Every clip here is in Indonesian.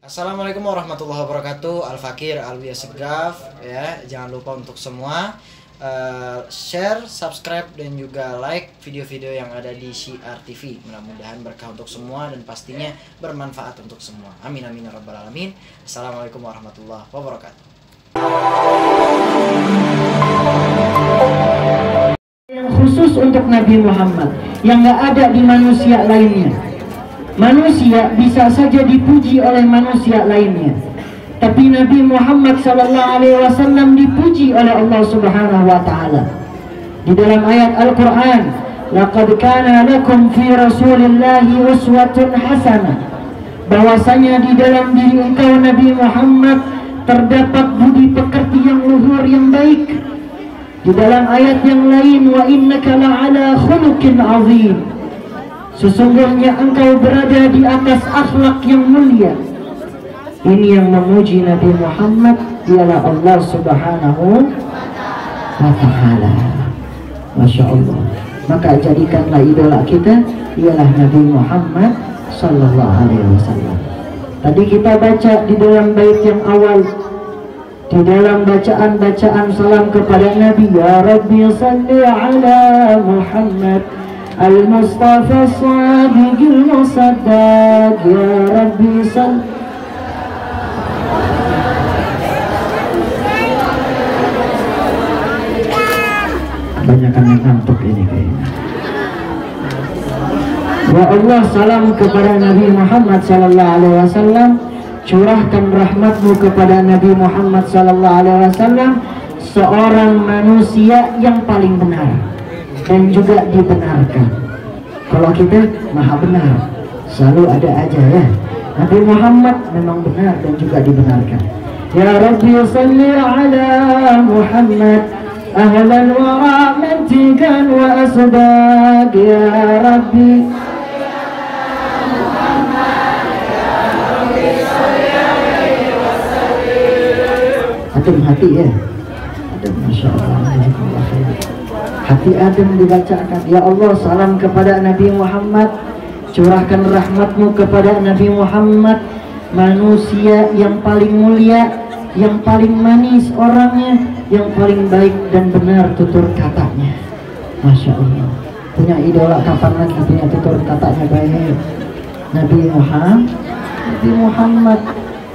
Assalamualaikum warahmatullahi wabarakatuh. Al-Fakir Alwi Segaf ya. Jangan lupa untuk semua share, subscribe dan juga like video-video yang ada di Syiar TV. Mudah-mudahan berkah untuk semua dan pastinya bermanfaat untuk semua. Amin amin ya rabbal alamin. Assalamualaikum warahmatullahi wabarakatuh. Yang khusus untuk Nabi Muhammad yang nggak ada di manusia lainnya. Manusia bisa saja dipuji oleh manusia lainnya, tapi Nabi Muhammad SAW dipuji oleh Allah Subhanahu wa Ta'ala. Di dalam ayat Al-Quran, laqad kana lakum fi rasulillahi uswatun hasanah, bahwasanya di dalam diri engkau Nabi Muhammad terdapat budi pekerti yang luhur yang baik. Di dalam ayat yang lain, wa innaka la'ala khuluqin azim, sesungguhnya engkau berada di atas akhlak yang mulia. Ini yang memuji Nabi Muhammad ialah Allah Subhanahu wa Ta'ala. Masya Allah. Maka jadikanlah idola kita ialah Nabi Muhammad Sallallahu Alaihi Wasallam. Tadi kita baca di dalam bait yang awal, di dalam bacaan salam kepada Nabi, ya Rabbi salli ala Muhammad Al-Mustafa Sadiqil Musaddaq, ya Rabbi salli. Banyakan yang ngantuk ini kayaknya. Ya Allah, salam kepada Nabi Muhammad Sallallahu Alaihi Wasallam. Curahkan rahmatmu kepada Nabi Muhammad Sallallahu Alaihi Wasallam, seorang manusia yang paling benar dan juga dibenarkan. Kalau kita maha benar, selalu ada aja ya. Nabi Muhammad memang benar dan juga dibenarkan. Ya Rabbi salli ala Muhammad ahlan wa rahmatikan wa asdaq, ya Rabbi. Adem hati ya, adem, Masya Allah. Hati adem dibacakan. Ya Allah, salam kepada Nabi Muhammad, curahkan rahmatmu kepada Nabi Muhammad, manusia yang paling mulia, yang paling manis orangnya, yang paling baik dan benar tutur katanya. Masya Allah. Punya idola kapan lagi punya tutur katanya baik? Nabi Muhammad.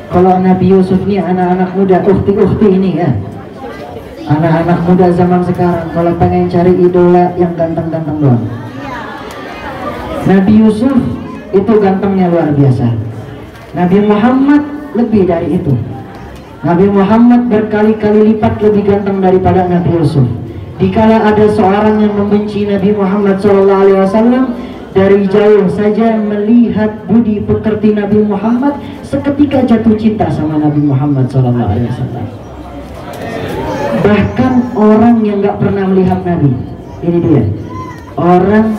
Kalau Nabi Yusuf nih anak-anak muda, ukti-ukti ini ya, anak-anak muda zaman sekarang kalau pengen cari idola yang ganteng-ganteng doang, Nabi Yusuf itu gantengnya luar biasa. Nabi Muhammad lebih dari itu. Nabi Muhammad berkali-kali lipat lebih ganteng daripada Nabi Yusuf. Dikala ada seorang yang membenci Nabi Muhammad SAW, dari jauh saja melihat budi pekerti Nabi Muhammad, seketika jatuh cinta sama Nabi Muhammad SAW. Bahkan orang yang gak pernah melihat Nabi, ini dia, orang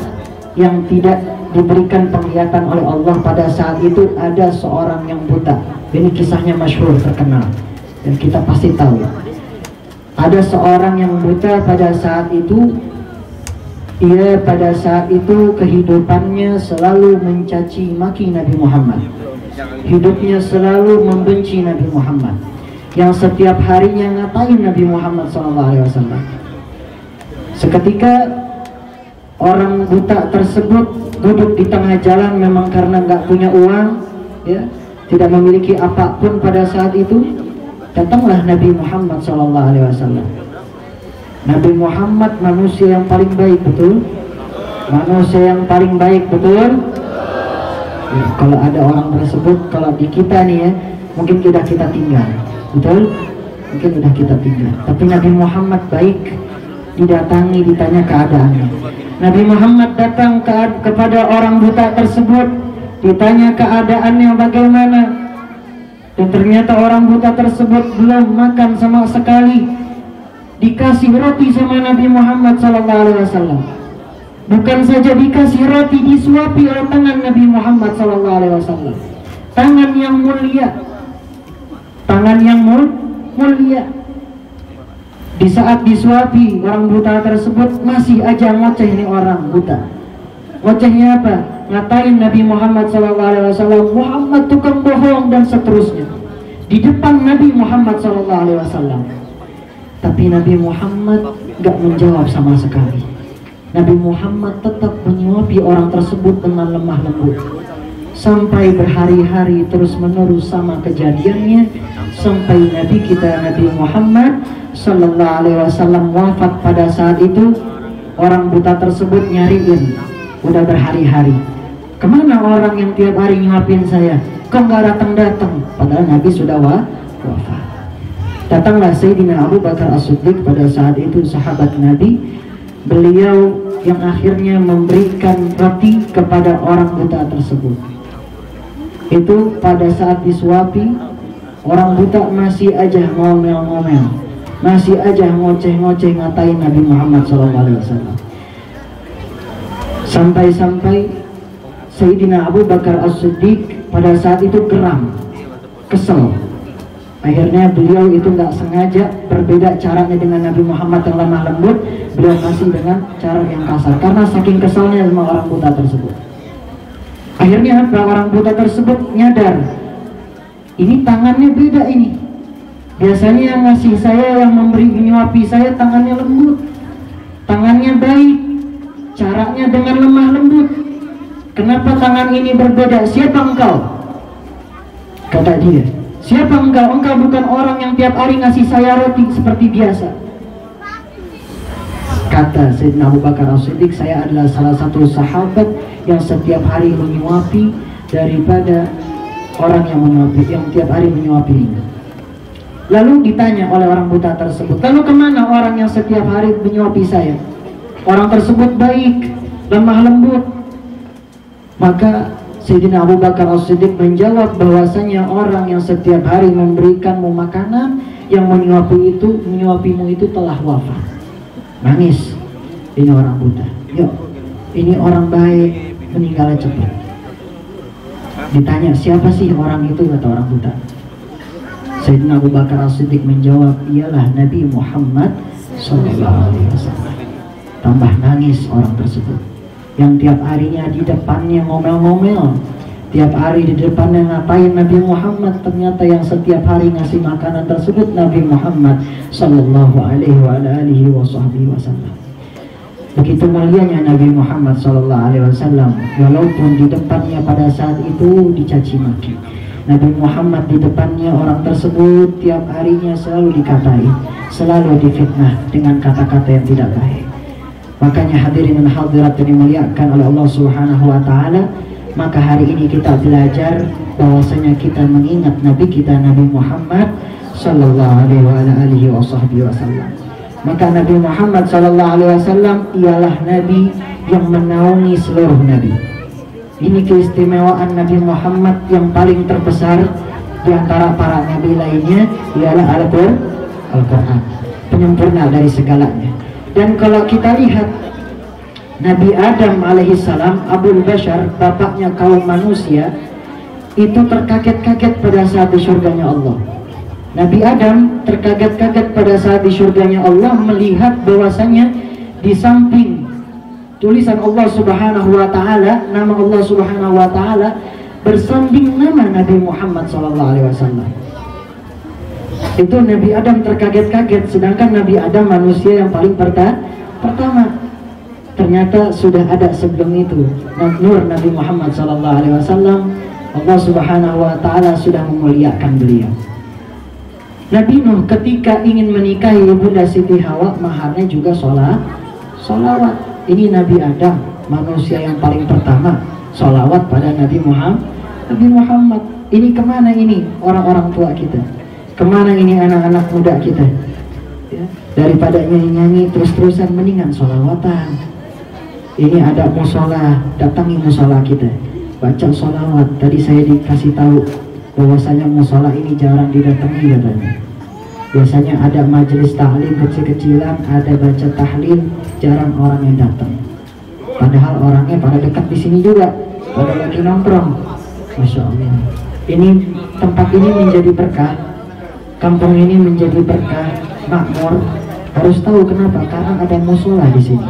yang tidak diberikan penglihatan oleh Allah pada saat itu, ada seorang yang buta. Ini kisahnya masyhur, terkenal, dan kita pasti tahu. Ada seorang yang buta pada saat itu. Ia pada saat itu kehidupannya selalu mencaci maki Nabi Muhammad. Hidupnya selalu membenci Nabi Muhammad, yang setiap harinya ngatain Nabi Muhammad SAW. Seketika orang buta tersebut duduk di tengah jalan, memang karena nggak punya uang, ya, tidak memiliki apapun pada saat itu. Datanglah Nabi Muhammad SAW. Nabi Muhammad manusia yang paling baik, betul? Manusia yang paling baik, betul? Ya, kalau ada orang tersebut, kalau di kita nih ya, mungkin sudah kita tinggal, betul? Mungkin sudah kita tinggal. Tapi Nabi Muhammad baik, didatangi, ditanya keadaannya. Nabi Muhammad datang kepada orang buta tersebut, ditanya keadaannya bagaimana. Dan ternyata orang buta tersebut belum makan sama sekali. Dikasih roti sama Nabi Muhammad SAW. Bukan saja dikasih roti, disuapi oleh tangan Nabi Muhammad SAW. Tangan yang mulia, tangan yang mulia. Di saat disuapi orang buta tersebut masih aja ngoceh nih orang buta. Ngocehnya apa? ngatain Nabi Muhammad SAW, Muhammad tukang bohong dan seterusnya di depan Nabi Muhammad SAW. Tapi Nabi Muhammad gak menjawab sama sekali. Nabi Muhammad tetap menyuapi orang tersebut dengan lemah lembut sampai berhari-hari terus menerus sama kejadiannya, sampai Nabi kita Nabi Muhammad SAW wafat. Pada saat itu orang buta tersebut nyariin, udah berhari-hari, kemana orang yang tiap hari nyuapin saya, kok nggak datang-datang, padahal Nabi sudah wafat. Datanglah Sayyidina Abu Bakar As-Siddiq, pada saat itu sahabat Nabi, beliau yang akhirnya memberikan roti kepada orang buta tersebut. Itu pada saat disuapi, orang buta masih aja ngomel-ngomel, masih aja ngoceh-ngoceh ngatain Nabi Muhammad SAW. Sampai-sampai Sayyidina Abu Bakar As-Siddiq pada saat itu geram, kesel. Akhirnya beliau itu nggak sengaja berbeda caranya dengan Nabi Muhammad yang lemah lembut, beliau kasih dengan cara yang kasar karena saking kesalnya sama orang buta tersebut. Akhirnya orang buta tersebut nyadar, ini tangannya beda ini. Biasanya yang ngasih saya, yang menyuapi saya tangannya lembut, tangannya baik, caranya dengan lemah lembut. Kenapa tangan ini berbeda? Siapa engkau? Kata dia, siapa engkau? Engkau bukan orang yang tiap hari ngasih saya roti seperti biasa. Kata Sayyidina Abu Bakar As-Siddiq, saya adalah salah satu sahabat yang setiap hari menyuapi daripada orang yang menyuapi, yang tiap hari menyuapi. Lalu ditanya oleh orang buta tersebut, lalu kemana orang yang setiap hari menyuapi saya? Orang tersebut baik, lemah lembut. Maka Sayyidina Abu Bakar As-Siddiq menjawab bahwasanya orang yang setiap hari memberikanmu makanan, yang menyuapimu itu telah wafat. Nangis, ini orang buta. Yuk, ini orang baik meninggal cepat. Ditanya, siapa sih orang itu? Kata orang buta. Sayyidina Abu Bakar As-Siddiq menjawab, ialah Nabi Muhammad SAW. Tambah nangis orang tersebut, yang tiap harinya di depannya ngomel-ngomel, tiap hari di depannya ngatain Nabi Muhammad, ternyata yang setiap hari ngasih makanan tersebut Nabi Muhammad Sallallahu Alaihi Wasallam. Begitu mulianya Nabi Muhammad Sallallahu Alaihi Wasallam, walaupun di depannya pada saat itu dicaci maki, Nabi Muhammad di depannya orang tersebut tiap harinya selalu dikatai, selalu difitnah dengan kata-kata yang tidak baik. Makanya hadirin dan hadirat yang dimuliakan oleh Allah Subhanahu Wa Taala, maka hari ini kita belajar bahwasanya kita mengingat Nabi kita Nabi Muhammad Sallallahu Alaihi Wasallam. Maka Nabi Muhammad Sallallahu Alaihi Wasallam ialah Nabi yang menaungi seluruh Nabi. Ini keistimewaan Nabi Muhammad yang paling terbesar di antara para Nabi lainnya, ialah Al-Quran, penyempurna dari segalanya. Dan kalau kita lihat Nabi Adam alaihissalam, Abul Bashar, bapaknya kaum manusia, itu terkaget-kaget pada saat di surganya Allah. Nabi Adam terkaget-kaget pada saat di surganya Allah melihat bahwasanya di samping tulisan Allah Subhanahu Wa Taala, nama Allah Subhanahu Wa Taala, bersanding nama Nabi Muhammad SAW. Itu Nabi Adam terkaget-kaget, sedangkan Nabi Adam manusia yang paling pertama. Ternyata sudah ada sebelum itu nur Nabi Muhammad SAW. Allah Subhanahu Wa Taala sudah memuliakan beliau. Nabi Nuh ketika ingin menikahi Ibunda Siti Hawa, maharnya juga solawat. Ini Nabi Adam, manusia yang paling pertama, solawat pada Nabi Muhammad. Ini kemana ini orang-orang tua kita? Kemana ini anak-anak muda kita? Ya, daripada nyanyi-nyanyi terus-terusan, mendingan solawatan. Ini ada musola, datangi musola kita, baca solawat. Tadi saya dikasih tahu bahwasanya musola ini jarang didatangi katanya. Biasanya ada majelis tahlim kecil-kecilan, ada baca tahlil, jarang orang yang datang. Padahal orangnya pada dekat di sini juga, pada lagi nongkrong. Masya Allah. Ini tempat ini menjadi berkah, kampung ini menjadi berkah, makmur. Harus tahu kenapa? Karena ada musola di sini.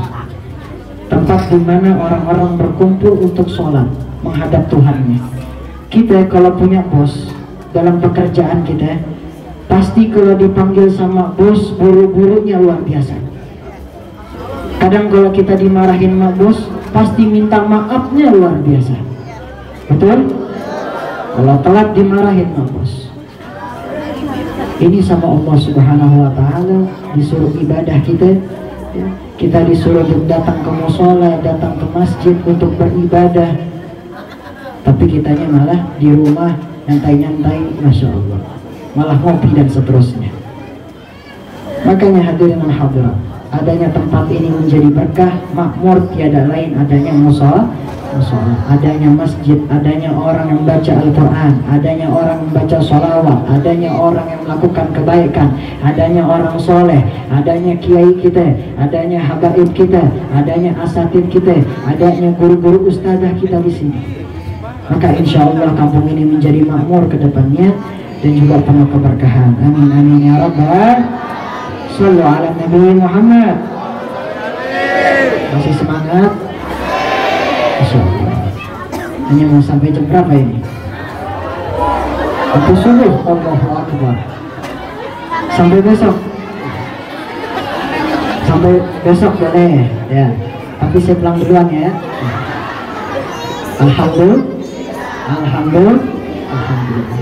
tempat di mana orang-orang berkumpul untuk sholat menghadap Tuhannya. Kita kalau punya bos dalam pekerjaan kita, pasti kalau dipanggil sama bos buru-burunya luar biasa. Kadang kalau kita dimarahin sama bos, pasti minta maafnya luar biasa. Betul? Kalau telat dimarahin sama bos. Ini sama Allah Subhanahu wa Ta'ala disuruh ibadah kita, ya. Kita disuruh datang ke mushola, datang ke masjid untuk beribadah, tapi kitanya malah di rumah nyantai-nyantai, Masya Allah, malah ngopi dan seterusnya. Makanya hadirin dan hadirat, adanya tempat ini menjadi berkah, makmur, tiada lain adanya mushola, adanya masjid, adanya orang yang baca Al-Quran, adanya orang yang baca sholawat, adanya orang yang melakukan kebaikan, adanya orang soleh, adanya kiai kita, adanya habaib kita, adanya asatid kita, adanya guru-guru ustazah kita di sini. Maka insya Allah kampung ini menjadi makmur ke depannya dan juga penuh keberkahan. Amin amin ya rabbal. Shallu ala Nabi Muhammad. Masih semangat? Hanya mau sampai jam berapa ini? Waktu subuh. Allahu Akbar. Sampai besok. Sampai besok boleh ya. Tapi saya pulang duluan ya. Alhamdulillah.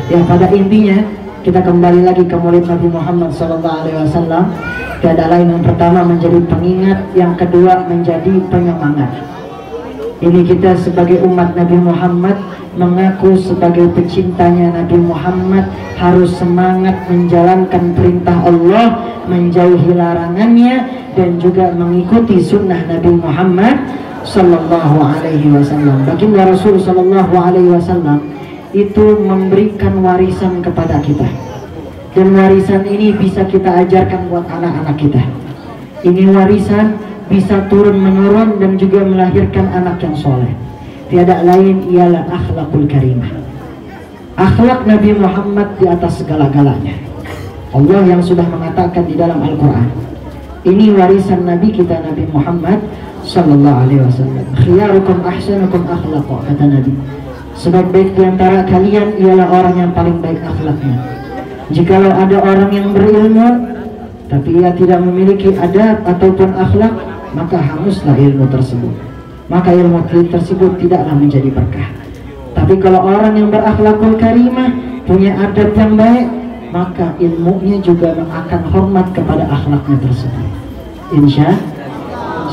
Ya, pada intinya kita kembali lagi ke Maulid Nabi Muhammad SAW. Tiada lain, yang pertama menjadi pengingat, yang kedua menjadi penyemangat. Ini kita sebagai umat Nabi Muhammad mengaku sebagai pecintanya Nabi Muhammad harus semangat menjalankan perintah Allah, menjauhi larangannya, dan juga mengikuti sunnah Nabi Muhammad Sallallahu Alaihi Wasallam. Baginda Rasul Sallallahu Alaihi Wasallam itu memberikan warisan kepada kita, dan warisan ini bisa kita ajarkan buat anak-anak kita. Ini warisan bisa turun menurun dan juga melahirkan anak yang soleh. Tiada lain ialah akhlakul karimah. Akhlak Nabi Muhammad di atas segala-galanya. Allah yang sudah mengatakan di dalam Al-Quran, ini warisan Nabi kita, Nabi Muhammad Sallallahu Alaihi Wasallam. Khiyarukum ahsanukum akhlaqa, kata Nabi. Sebaik-baik di antara kalian ialah orang yang paling baik akhlaknya. Jikalau ada orang yang berilmu tapi ia tidak memiliki adab ataupun akhlak, maka hanguslah ilmu tersebut. Maka ilmu tersebut tidaklah menjadi berkah. Tapi kalau orang yang berakhlakul karimah, punya adab yang baik, maka ilmunya juga akan hormat kepada akhlaknya tersebut. Insya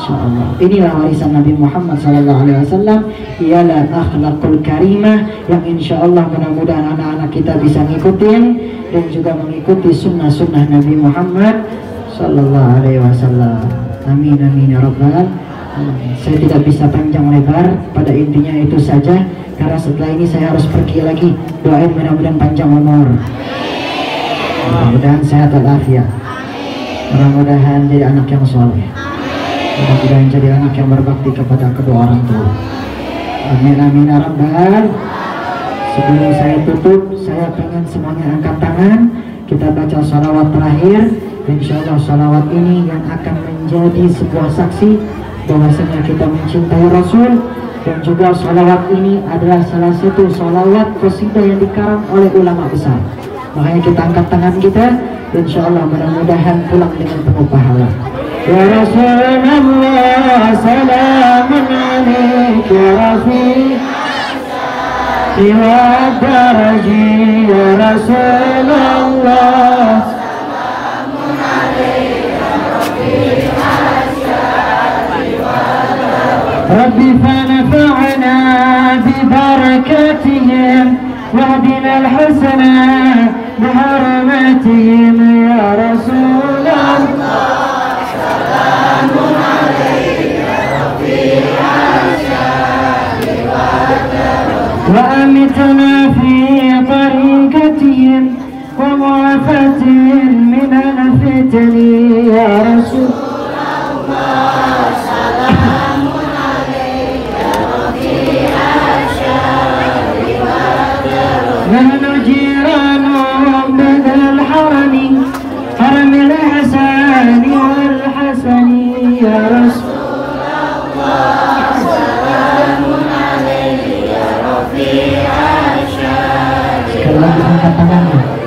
Allah. Inilah warisan Nabi Muhammad SAW, ialah akhlakul karimah yang insya Allah mudah-mudahan anak-anak kita bisa ngikutin dan juga mengikuti sunnah-sunnah Nabi Muhammad SAW. Amin amin ya rabbal. Saya tidak bisa panjang lebar, pada intinya itu saja, karena setelah ini saya harus pergi lagi. Doain mudah-mudahan panjang umur, mudah-mudahan sehat walafiat, mudah-mudahan jadi anak yang soleh, mudah-mudahan jadi anak yang berbakti kepada kedua orang tua. Amin amin ya rabbal. Sebelum saya tutup, saya pengen semuanya angkat tangan, kita baca salawat terakhir. Insyaallah salawat ini yang akan menjadi sebuah saksi bahwasanya kita mencintai Rasul, dan juga salawat ini adalah salah satu salawat qasidah yang dikarang oleh ulama besar. Makanya kita angkat tangan kita, insyaallah mudah-mudahan pulang dengan penuh pahala. Ya Rasulullah salamun alaik ya Rafiq wa daraji ya Rasulullah salamun alaik ya Rafiq Rabbi fanafa'na bibarakatihim wahdina al-hasana biharamatihim ya Rasulullah salamun alaik ya Rafiq wa amitna fi tariqatihim wa mu'afatihim min al-fitani ya Rasulullah نحن جيرانهم بدل الحرم حرم الإحسان والحسن يا رسول الله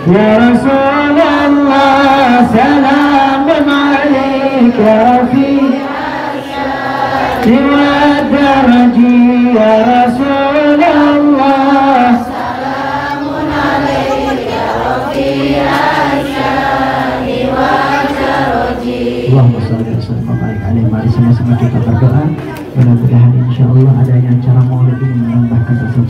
ya Rasulullah, salamun alaika fi wa daraji ya Rasulullah, salamun alaika fi asyari wa daraji. Allahumma shalli wa sallim wa barik alaihi. Mari sama-sama kita berdoa, mudah-mudahan insyaallah adanya acara maulid ini menambahkan rasa